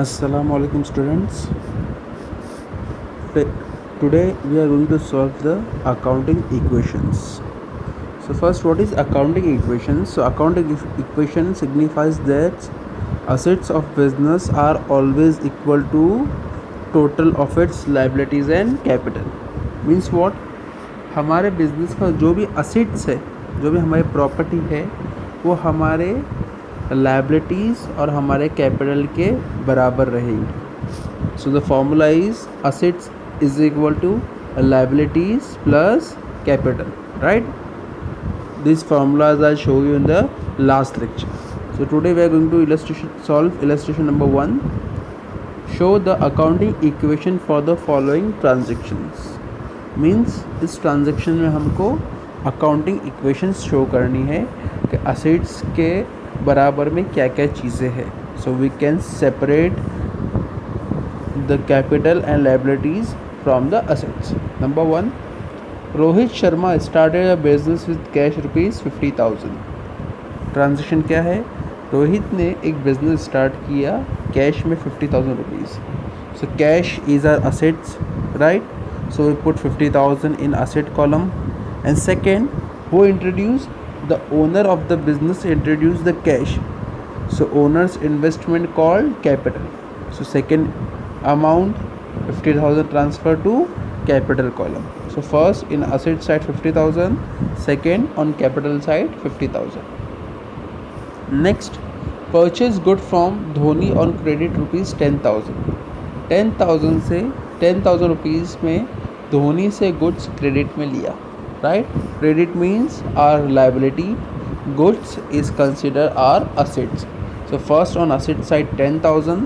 Assalamu alaikum students. Today we are going to solve the accounting equations. So first, what is accounting equations? So accounting equation signifies that assets of business are always equal to total of its liabilities and capital. Means what? हमारे business का जो भी assets है, जो भी हमारी property है, वो हमारे लायबिलिटीज़ और हमारे कैपिटल के बराबर रहेंगी. So the formula is assets is equal to liabilities plus capital, right? These formulas I'll show you in the last lecture. So today we are going to solve illustration number 1. Show the accounting equation for the following transactions. Means इस transaction में हमको accounting equations show करनी है कि assets के बराबर में क्या क्या चीज़ें हैं. So we can separate the capital and liabilities from the assets. Number 1, Rohit Sharma started a business with cash ₹50,000. Transaction क्या है? रोहित ने एक बिज़नेस स्टार्ट किया कैश में ₹50,000. So cash is our assets, right? So we put 50,000 in asset column. And second, who introduced? The owner of the business introduced the cash. So owner's investment called capital. So second amount 50,000 transfer to capital column. So first in asset side 50,000, second on capital side 50,000. Next, purchase good from Dhoni on credit ₹10,000. 10,000 से 10,000 rupees में धोनी से goods credit में लिया, right? Credit means our liability, goods is consider our assets. So first on asset side 10,000,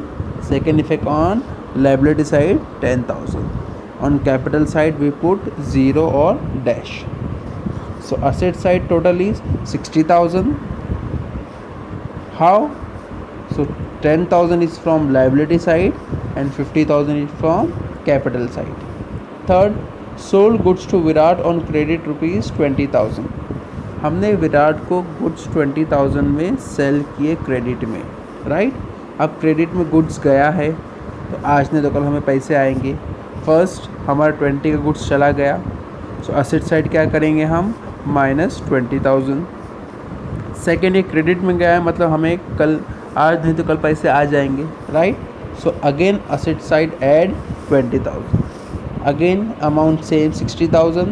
second effect on liability side 10,000. On capital side we put 0 और dash. So asset side total is 60,000. How? So 10,000 is from liability side and 50,000 is from capital side. Third, sold goods to Virat on credit ₹20,000. हमने विराट को goods 20,000 में cell किए credit में, right? अब credit में goods गया है तो आज नहीं तो कल हमें पैसे आएंगे. फर्स्ट हमारा 20 का गुड्स चला गया, सो असेट साइड क्या करेंगे हम? -20,000. सेकेंड, ये क्रेडिट में गया है मतलब हमें कल आज नहीं तो कल पैसे आ जाएंगे, right? So again asset side add 20,000. Again amount same 60,000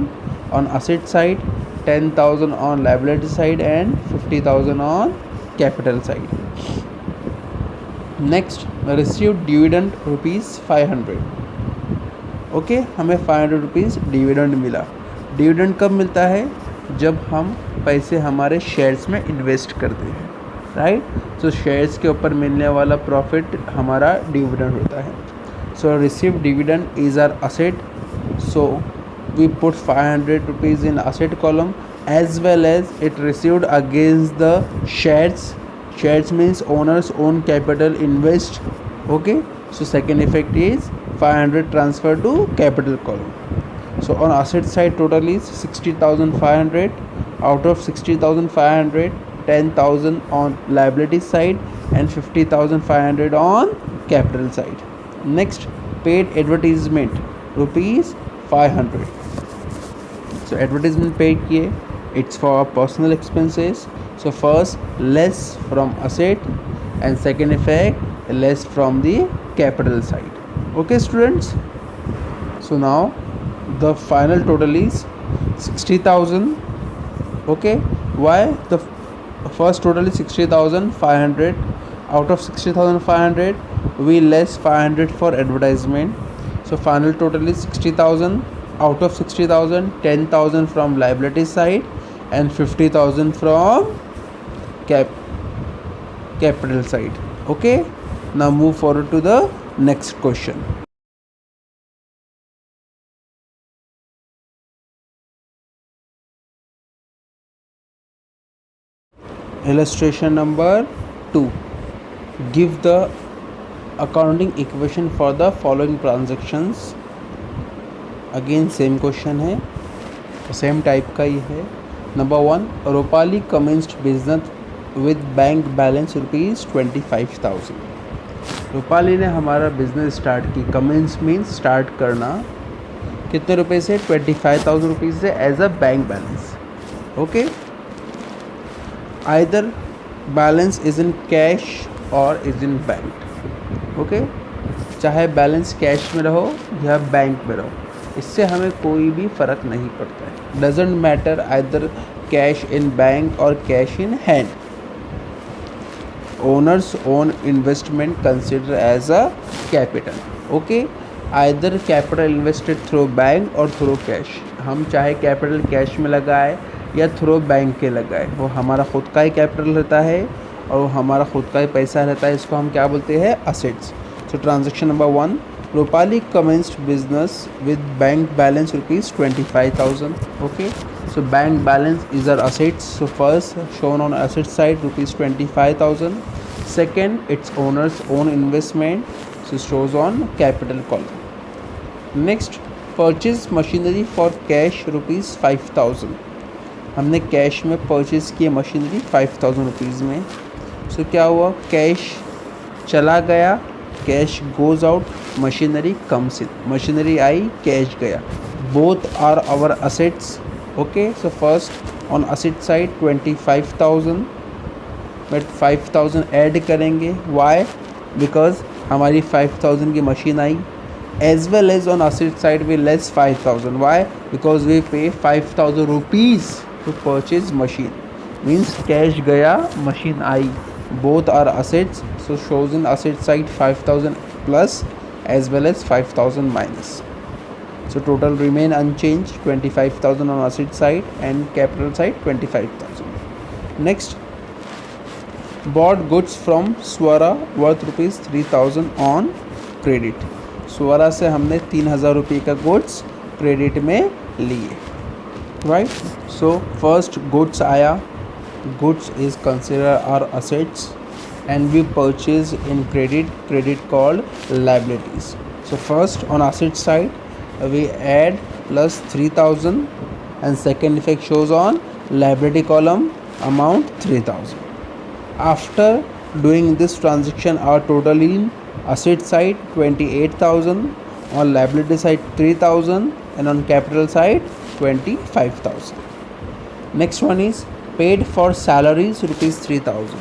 on asset side, 10,000 on liability side and 50,000 on capital side. Next, received dividend ₹500. Okay, हमें ₹500 डिविडेंड मिला. डिविडेंड कब मिलता है? जब हम पैसे हमारे शेयर्स में इन्वेस्ट करते हैं, राइट? सो शेयर्स के ऊपर मिलने वाला प्रॉफिट हमारा डिविडेंड होता है. So receive dividend is our asset. So we put ₹500 in asset column as well as it received against the shares. Shares means owners own capital invest. Okay, so second effect is 500 transfer to capital column. So on asset side total is 60,500. Out of 60,500, 10,000 on liability side and 50,500 on capital side. Next, paid advertisement ₹500. So advertisement paid किए, it's for personal expenses. So first less from asset and second effect less from the capital side. Okay students, so now the final total is 60,000. okay, why? The first total is 60,500. out of 60,500 we less 500 for advertisement, so final total is 60,000. out of 60,000, 10,000 from liability side and 50,000 from capital side. Okay, now move forward to the next question. Illustration number 2. Give the accounting equation for the following transactions. Again same question है, same type का ही है. Number 1, Rupali commenced business with bank balance ₹25,000. Rupali ने हमारा business start की, commence means start करना, कितने रुपए से, 25,000 रुपीज़ से as a bank balance. Okay, either balance is in cash or is in bank. Okay, चाहे बैलेंस कैश में रहो या बैंक में रहो, इससे हमें कोई भी फ़र्क नहीं पड़ता है. Doesn't matter either cash in bank or cash in hand. Owners own investment consider as a capital. Okay, either capital invested through bank or through cash. हम चाहे कैपिटल कैश में लगाए या थ्रू बैंक के लगाए, वो हमारा खुद का ही कैपिटल रहता है और वो हमारा खुद का ही पैसा रहता है. इसको हम क्या बोलते हैं, assets. So transaction number 1, Rupali commenced business with bank balance rupees 25,000. Okay, so bank balance is our assets. So first shown on asset side rupees 25,000. Second, its owner's own investment, so shows on capital column. Next, purchase machinery for cash rupees 5,000. हमने cash में purchase किए machinery 5,000 rupees में. सो क्या हुआ, cash चला गया, cash goes out, machinery comes in. Machinery आई, cash गया. Both are our assets. Okay, so first on asset side 25,000 but 5,000 add करेंगे. वाई, बिकॉज हमारी 5,000 की मशीन आई. As well as on asset side we less 5,000. Why, because we pay 5,000 rupees to purchase machine. Means cash गया, machine आई. Both are assets, so shows in asset side 5,000 plus as well as 5,000 minus. So total remain unchanged, 25,000 on asset side and capital side 25,000. Next, bought goods from Swara worth rupees 3,000 on credit. स्वरा से हमने 3,000 रुपये का goods credit में लिए. Right, सो first goods आया. Goods is considered our assets and we purchase in credit called liabilities. So first on asset side we add plus 3,000 and second effect shows on liability column amount 3,000. After doing this transaction our total in asset side 28,000, on liability side 3,000 and on capital side 25,000. Next one is paid for salaries rupees 3,000.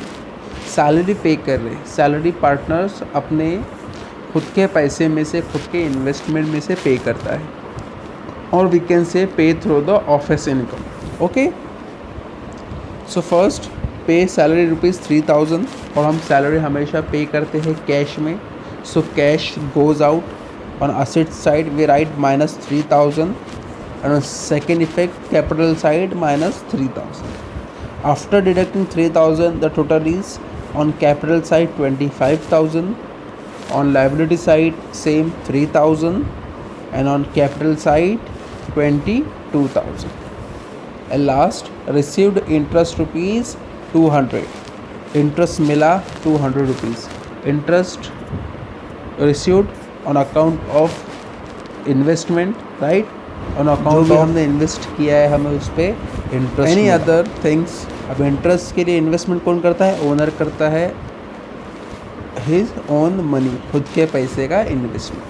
Salary पे कर रहे, salary partners अपने खुद के पैसे में से, खुद के इन्वेस्टमेंट में से पे करता है, और वी कैन से पे through the office income. Okay, so first पे सैलरी रुपीज़ 3,000 और हम सैलरी हमेशा पे करते हैं कैश में. So cash goes out. On asset side we write minus 3,000 and on second effect capital side minus 3,000. After deducting 3,000 the total is on capital side 25,000, on liability side same 3,000 and on capital side 22,000. And last, received interest rupees 200. Interest मिला 200 rupees. Interest received on account of investment, right? On account जो हमने invest किया है हमें उस पर interest. Any other things. अब interest के लिए इन्वेस्टमेंट कौन करता है, ओनर करता है. हिज ओन मनी, खुद के पैसे का इन्वेस्टमेंट.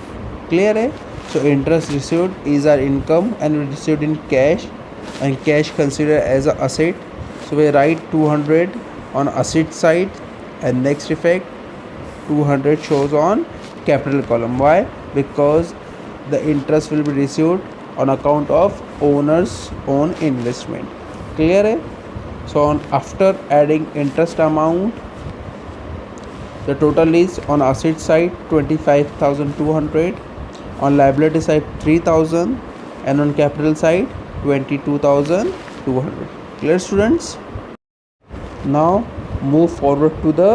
क्लियर है. So interest received is our income and received in cash and cash consider as a asset. So we write 200 on asset side and next effect 200 shows on capital column. Why? Because the interest will be received on account of owner's own investment. Clear है. So on after adding interest amount the total is on asset side 25,200, on liability side 3,000 and on capital side 22,200. Clear students? Now move forward to the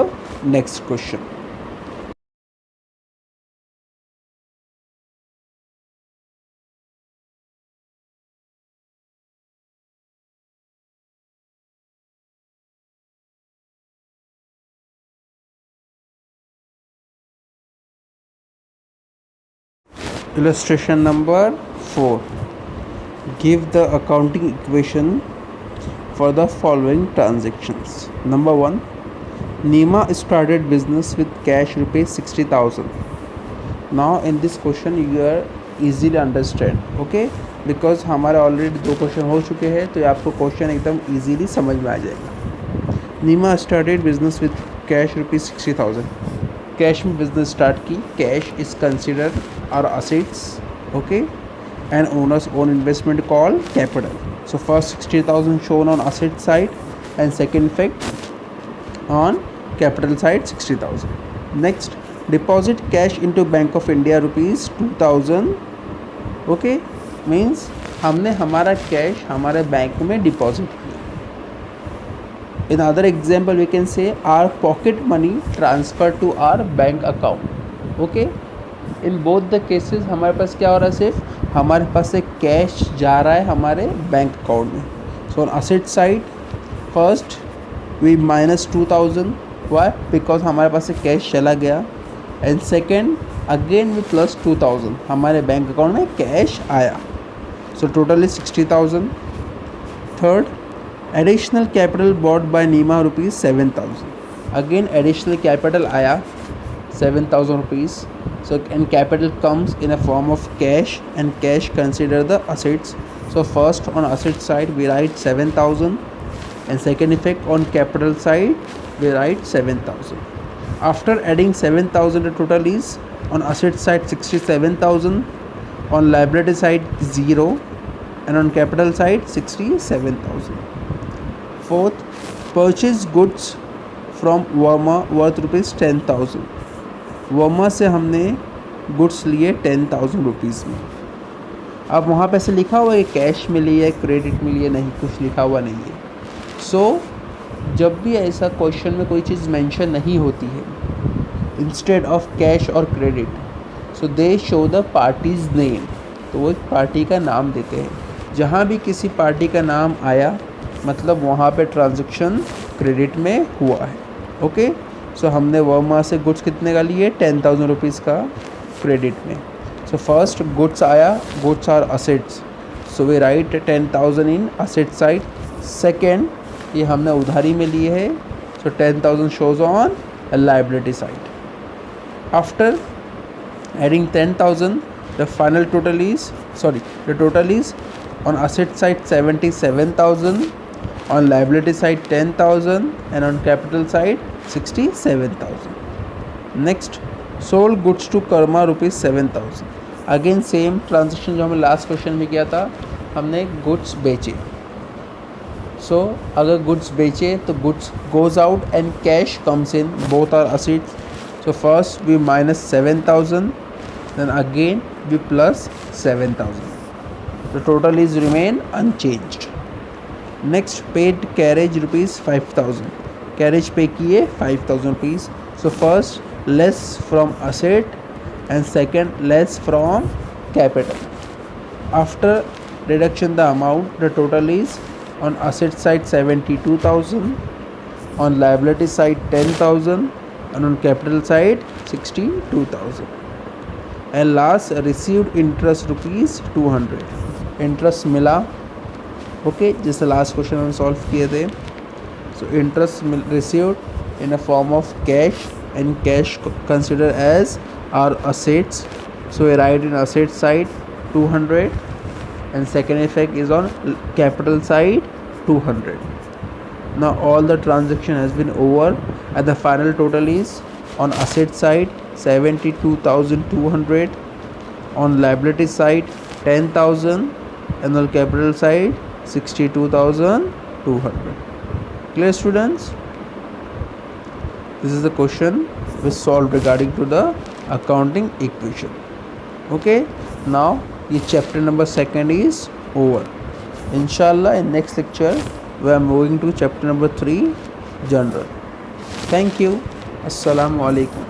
next question. Illustration number 4. Give the accounting equation for the following transactions. Number 1, Nima started business with cash rupees 60,000. Now in this question you are easily understand, okay, because हमारे already 2 question हो चुके हैं, तो आपको question एकदम easily समझ में आ जाएगा। Neema started business with cash rupees 60,000। Cash में बिजनेस स्टार्ट की। Cash is consider our assets, okay, and owners own investment call capital. So first 60,000 shown on asset side and second effect on capital side 60,000. Next, deposit cash into Bank of India rupees 2,000. Okay, means हमने हमारा cash हमारे bank में deposit किया। In other example we can say our pocket money transfer to our bank account. Okay, in both the cases हमारे पास क्या हो रहा है, सिर्फ हमारे पास से कैश जा रहा है हमारे बैंक अकाउंट में। So on asset side first we minus 2,000, why, because हमारे पास से कैश चला गया, and second again we plus 2,000, हमारे बैंक अकाउंट में कैश आया। So total is 60,000. Third, additional capital bought by Neema rupees 7,000. Again additional capital आया 7,000 rupees. So and capital comes in a form of cash, and cash consider the assets. So first on asset side we write 7,000, and second effect on capital side we write 7,000. After adding 7,000, the total is on asset side 67,000, on liability side 0, and on capital side 67,000. Fourth, purchase goods from Verma worth rupees 10,000. Verma से हमने goods लिए 10,000 rupees में। अब वहाँ पे से लिखा हुआ है कैश मिली है, क्रेडिट मिली है, नहीं, कुछ लिखा हुआ नहीं है। सो जब भी ऐसा क्वेश्चन में कोई चीज़ मेंशन नहीं होती है, इंस्टेड ऑफ कैश और credit, so they show the parties name, तो वो एक पार्टी का नाम देते हैं। जहाँ भी किसी पार्टी का नाम आया मतलब वहाँ पे ट्रांजैक्शन क्रेडिट में हुआ है। ओके, सो हमने वर्मा से गुड्स कितने का लिए, 10,000 रुपीज़ का क्रेडिट में। सो फर्स्ट गुड्स आया, goods are assets, so we write 10,000 in asset side. Second, ये हमने उधारी में लिए है, so 10,000 shows on liability side. After adding 10,000, the final total is the total is on asset side 77,000, on liability side 10,000, and on capital side 67,000. Next, sold goods to Karma rupees 7,000. Again same transaction जो हमें last question में किया था, हमने goods बेचे। सो अगर goods बेचे तो goods goes out and cash comes in, both are assets. So first we minus 7,000, then again we plus 7,000. The total is remain unchanged. Next, paid carriage rupees 5,000. Carriage पे किए 5,000 rupees. So first less from asset and second less from capital. After reduction the amount, the total is on asset side 72,000, on liability side 10,000, and on capital side 62,000. And last, received interest rupees 200. Interest मिला, okay, जैसे last question हम solve किए थे। So interest received in a form of cash, and cash consider as our assets, so we write in asset side 200, and second effect is on capital side 200. Now all the transaction has been over, and the final total is on asset side 72,200, on liability side 10,000, and on capital side 62,200. Clear students? This is the question we solved regarding to the accounting equation. Okay, now this chapter number 2 is over. Inshallah in next lecture we are moving to chapter number 3, general. Thank you. Assalamu alaikum.